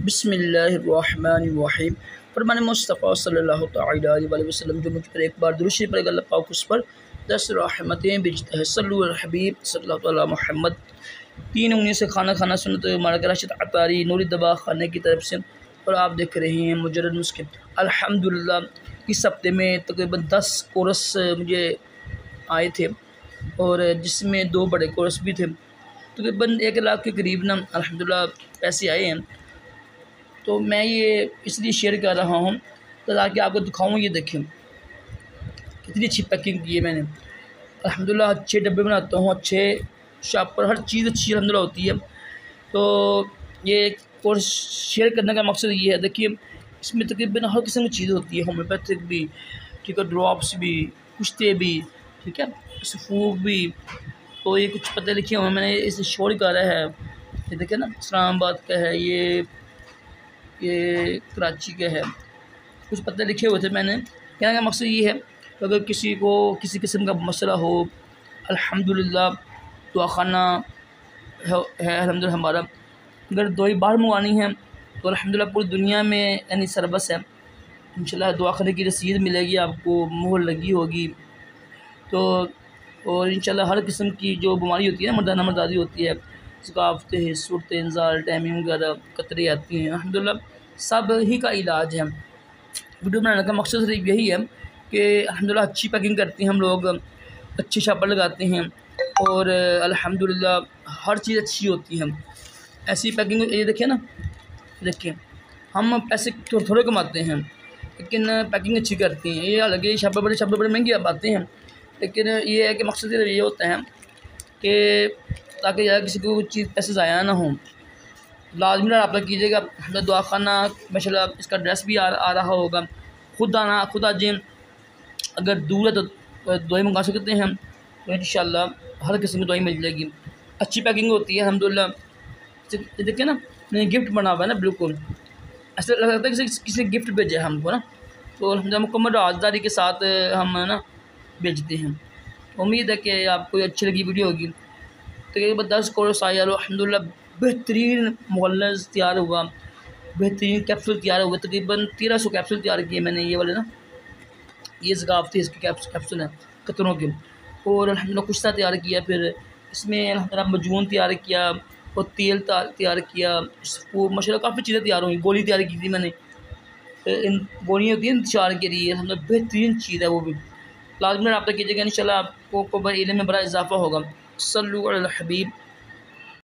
बिस्मिल्लाहिर्रहमानिर्रहीम। फरमान मुस्तफ़ा सल्लल्लाहु तआला अलैहि वसल्लम जो मुझ पर एक बार दुरूद शरीफ पढ़ेगा अल्लाह पाक उस पर 10 रहमतें भेजता है। सल्लु अला हबीब सल्लल्लाहु तआला मोहम्मद। 3 उंगली से खाना खाना सुन्नत मुबारक राशिद अतारी नूरी दबा खाने की तरफ से। और आप देख रहे हैं मुजर्रद मुस्किन। अल्हम्दुलिल्लाह इस हफ्ते में तकरीबन 10 कोरस मुझे आए थे और जिसमें 2 बड़े कोरस भी थे। तकरीबन 1 लाख के करीब ना अल्हम्दुलिल्लाह पैसे आए हैं। तो मैं ये इसलिए शेयर कर रहा हूँ तो ताकि आपको दिखाऊँ। ये देखिए कितनी अच्छी पैकिंग की है मैंने। अल्हम्दुलिल्लाह अच्छे डब्बे बनाता हूँ, अच्छे शॉप पर हर चीज़ अच्छी अल्हम्दुलिल्लाह होती है। तो ये कोर्स शेयर करने का मकसद ये है, देखिए इसमें तकरीबन हर किस्म की चीज़ होती है, होम्योपैथिक भी, ठीक है, ड्रॉप्स भी, कुश्ते भी, ठीक है, सफूक भी। तो ये कुछ पते लिखे हुए हैं, मैंने इसे शोर करा है। ये देखिए ना, इस्लामाबाद का है, ये कराची का है। कुछ पते लिखे हुए थे। मैंने कहने का मकसद ये है कि अगर किसी को किसी किस्म का मसला हो, अल्हम्दुलिल्लाह दुआखाना है अल्हम्दुलिल्लाह हमारा। अगर दवाई बाहर मंगवानी है तो अल्हम्दुलिल्लाह पूरी दुनिया में यानी सर्विस है। इंशाल्लाह दुआखाने की रसीद मिलेगी आपको, मोहर लगी होगी। तो और इंशाल्लाह हर किस्म की जो बीमारी होती है, मर्दाना मर्दादी होती है, ज़ुकाफ़त है, सूरत इंज़ाल, टाइमिंग वगैरह कतरे आती हैं, अल्हम्दुलिल्लाह सब ही का इलाज है। वीडियो बनाने का मकसद सिर्फ यही है कि अल्हम्दुलिल्लाह अच्छी पैकिंग करते हैं हम लोग, अच्छी शॉपर लगाते हैं और अल्हम्दुलिल्लाह हर चीज़ अच्छी होती है। ऐसी पैकिंग ये देखिए ना, देखिए हम पैसे थोड़े थोड़े कमाते हैं लेकिन पैकिंग अच्छी करती हैं। ये हालांकि शॉपर बड़े महंगे आप आते हैं, लेकिन ये है कि मकसद ये होता है कि ताकि यार किसी को चीज़ पैसे ज़ाया ना हो। लाजमी रब्ता कीजिएगा। हमारा दुआखाना माशाल्लाह इसका एड्रेस भी आ रहा होगा। खुद आ जाएं। अगर दूर है तो दवाई मंगा सकते हैं, तो इंशाल्लाह हर किस्म की दवाई मिल जाएगी। अच्छी पैकिंग होती है अल्हम्दुलिल्लाह। देखिए ना, मैंने गिफ्ट बना हुआ है ना, बिल्कुल ऐसा लगता है किसी ने गिफ्ट भेजा है हमको ना। तो अल्हम्दुलिल्लाह मुकम्मल राज़दारी के साथ हम ना भेजते हैं। उम्मीद है कि आपको अच्छी लगी वीडियो होगी। तकरीबन 10 कोर्स आया अल्हम्दुलिल्लाह, बेहतरीन मुगल्लज़ तैयार हुआ, बेहतरीन कैप्सूल तैयार हुए। तकरीबन 1300 कैप्सूल तैयार किए मैंने। ये वाले ना, ये ज़काफ़ती इसके कैप्सूल हैं कतरों के। और अल्हम्दुलिल्लाह कुश्ता तैयार किया, फिर इसमें अल्हम्दुलिल्लाह मजून तैयार किया और तेल तैयार किया। वो माशाल्लाह काफ़ी चीज़ें तैयार हुई। गोली तैयार की थी मैंने, इन गोलियाँ होती हैं इंतशार के लिए, अल्हम्दुलिल्लाह बेहतरीन चीज़ है वो भी। लाज़मी रब्ता कीजिएगा, इंशाल्लाह आपको इल्म में बड़ा इजाफ़ा होगा। सल्लु अला हबीब।